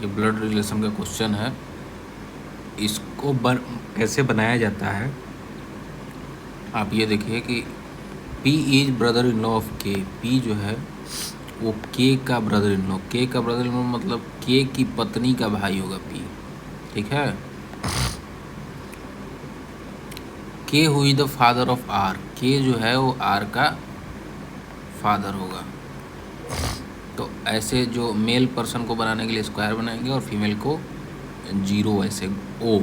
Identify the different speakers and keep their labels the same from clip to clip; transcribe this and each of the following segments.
Speaker 1: ये blood relation का question है। इसको कैसे बनाया जाता है, आप ये देखिए कि P is brother in law of K। P जो है वो K का ब्रदर इन लॉ, K का ब्रदर इन लॉ मतलब K की पत्नी का भाई होगा P, ठीक है। K who is the father of R, K जो है वो R का फादर होगा। तो ऐसे जो मेल पर्सन को बनाने के लिए स्क्वायर बनाएंगे और फीमेल को जीरो, ऐसे O।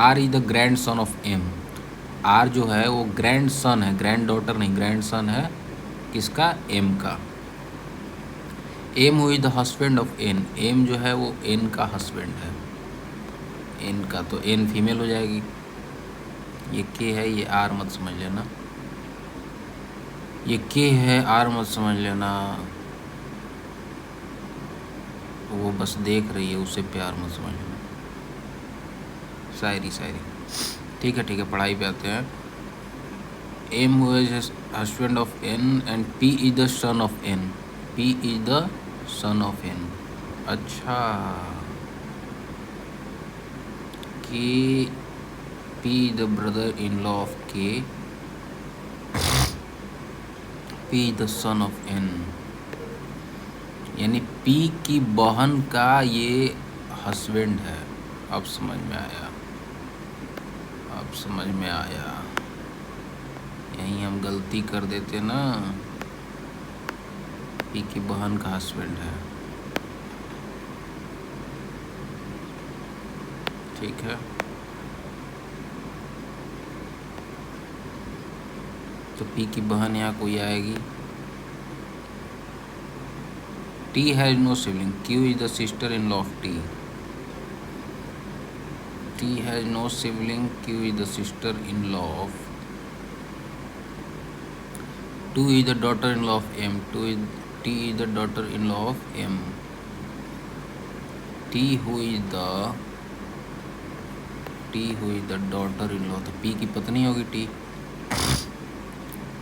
Speaker 1: R is the grand son of M, R जो है वो ग्रैंड सन है, ग्रैंड डॉटर नहीं, ग्रैंड सन है किसका, M का। M who is the husband of N, M जो है वो N का हस्बैंड है, N का, तो N फीमेल हो जाएगी। ये K है, ये R मत समझ लेना, ये K है, R मत समझ लेना, वो बस देख रही है, उसे प्यार मत समझ लेना। शायरी शायरी, ठीक है, पढ़ाई पे आते हैं। M who is husband of N and P is the son of N, P is the son of N। अच्छा, K, P is the brother in law of K, P is the son of N, यानी P की बहन का ये husband है। अब समझ में आया, अब समझ में आया। यहीं हम गलती कर देते ना, P की बहन का हस्बैंड है, ठीक है। तो P की बहन यहाँ कोई आएगी। T has no sibling, Q is the sister in law of T, T has no sibling, Q is the sister in law of, 2 is the daughter in law of M, T is the daughter in law of M, T who is the daughter in law, तो P की पत्नी होगी T।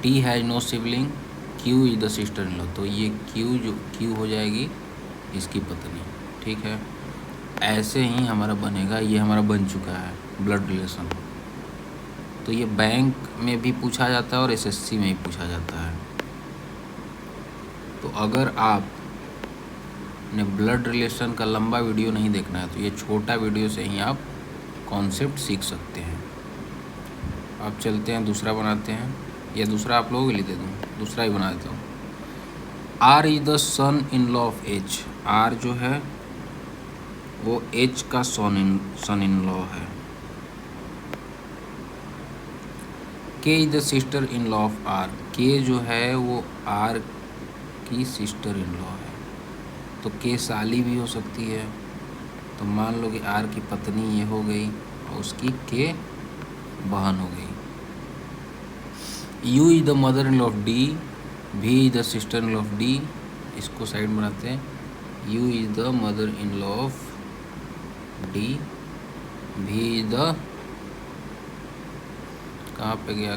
Speaker 1: T has no sibling, Q is the sister in law, तो ये Q हो जाएगी इसकी पत्नी, ठीक है। ऐसे ही हमारा बनेगा, ये हमारा बन चुका है ब्लड रिलेशन। तो ये बैंक में भी पूछा जाता है और SSC में भी पूछा जाता है। तो अगर आप ने ब्लड रिलेशन का लंबा वीडियो नहीं देखना है तो ये छोटा वीडियो से ही आप कॉन्सेप्ट सीख सकते हैं। आप चलते हैं, दूसरा बनाते हैं, या दूसरा आप लोगों के लिए दे दूँ, दूसरा ही बना देता हूँ। R is the son in law of H, R जो है वो H का सन इन लॉ है। K is the sister in law of R, K जो है वो R की सिस्टर इन लॉ है। तो K साली भी हो सकती है, तो मान लो कि R की पत्नी ये हो गई और उसकी K बहन हो गई। U is the mother in law of D, V is the sister in law of D, इसको साइड बनाते हैं। U is the mother in law of D, V is the, कहाँ पे गया,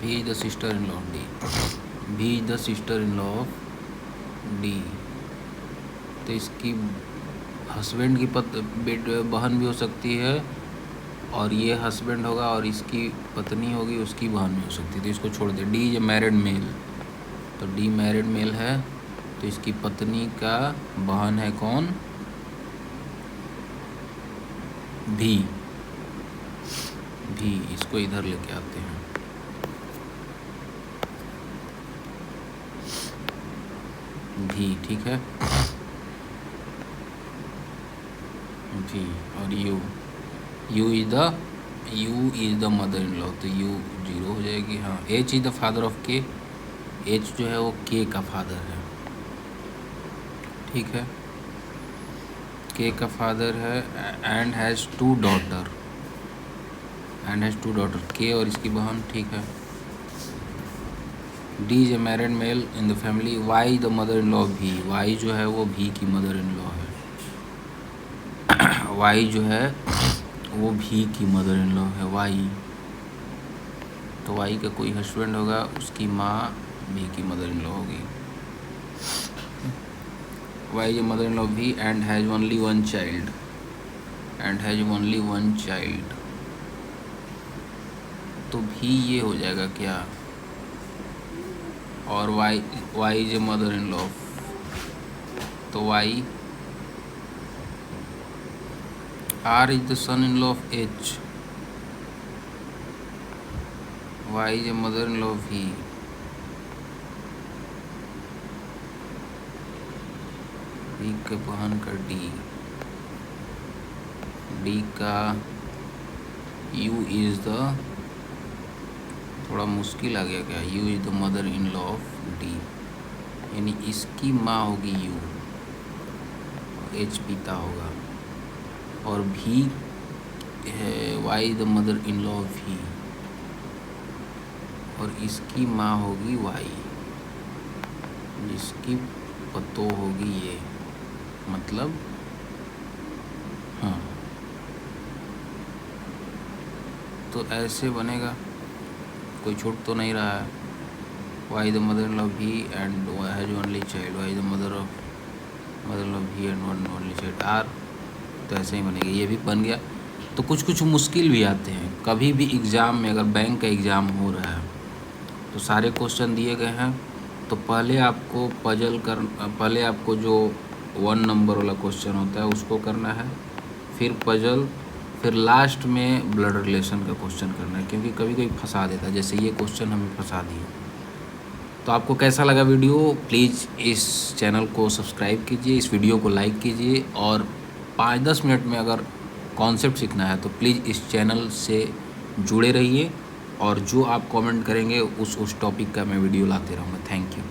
Speaker 1: V is the sister in law of D, V is the sister in law of D। तो इसकी husband की बहन भी हो सकती है, और ये हस्बैंड होगा और इसकी पत्नी होगी, उसकी बहन भी हो सकती है। तो इसको छोड़ दे। D इज मैरिड मेल, तो D मैरिड मेल है, तो इसकी पत्नी का बहन है कौन, V। इसको इधर लेके आते हैं, V, ठीक है। V और U is the mother in law, तो U जीरो हो जाएगी। हाँ, H is the father of K, H जो है वो K का फादर है, ठीक है, K का फादर है। And has two daughter, K और इसकी बहन, ठीक है। D is a married male in the family, Y the mother in law of V, Y जो है वो V की मदर इन लॉ है, Y जो है वो V की मदर इन लॉ है, Y। तो Y का कोई हस्बैंड होगा, उसकी माँ V की मदर इन लॉ होगी। Y is a mother-in-law of V and has only one child. तो भी ये हो जाएगा क्या? और y is a mother-in-law, तो y, R is the son-in-law of H, y is a mother-in-law of V, V के बहन का D का U इज द, थोड़ा मुश्किल आ गया क्या? U is the mother in law of D, यानी इसकी माँ होगी U, H पिता होगा, और V है Y is the mother in law of V, और इसकी माँ होगी Y, जिसकी पतो होगी ये, मतलब हाँ, तो ऐसे बनेगा, कोई छूट तो नहीं रहा है। Y the mother in law B and has only child, Y the mother in law B and one only child R, तो ऐसे ही बनेगा। ये भी बन गया। तो कुछ कुछ मुश्किल भी आते हैं कभी भी एग्ज़ाम में, अगर बैंक का एग्ज़ाम हो रहा है तो सारे क्वेश्चन दिए गए हैं, तो पहले आपको पहले आपको जो 1 नंबर वाला क्वेश्चन होता है उसको करना है, फिर पजल, फिर लास्ट में ब्लड रिलेशन का क्वेश्चन करना है, क्योंकि कभी कभी फंसा देता है, जैसे ये क्वेश्चन हमें फंसा दिया। तो आपको कैसा लगा वीडियो? प्लीज़ इस चैनल को सब्सक्राइब कीजिए, इस वीडियो को लाइक कीजिए, और 5-10 मिनट में अगर कॉन्सेप्ट सीखना है तो प्लीज़ इस चैनल से जुड़े रहिए, और जो आप कमेंट करेंगे उस टॉपिक का मैं वीडियो लाते रहूँगा। Thank you.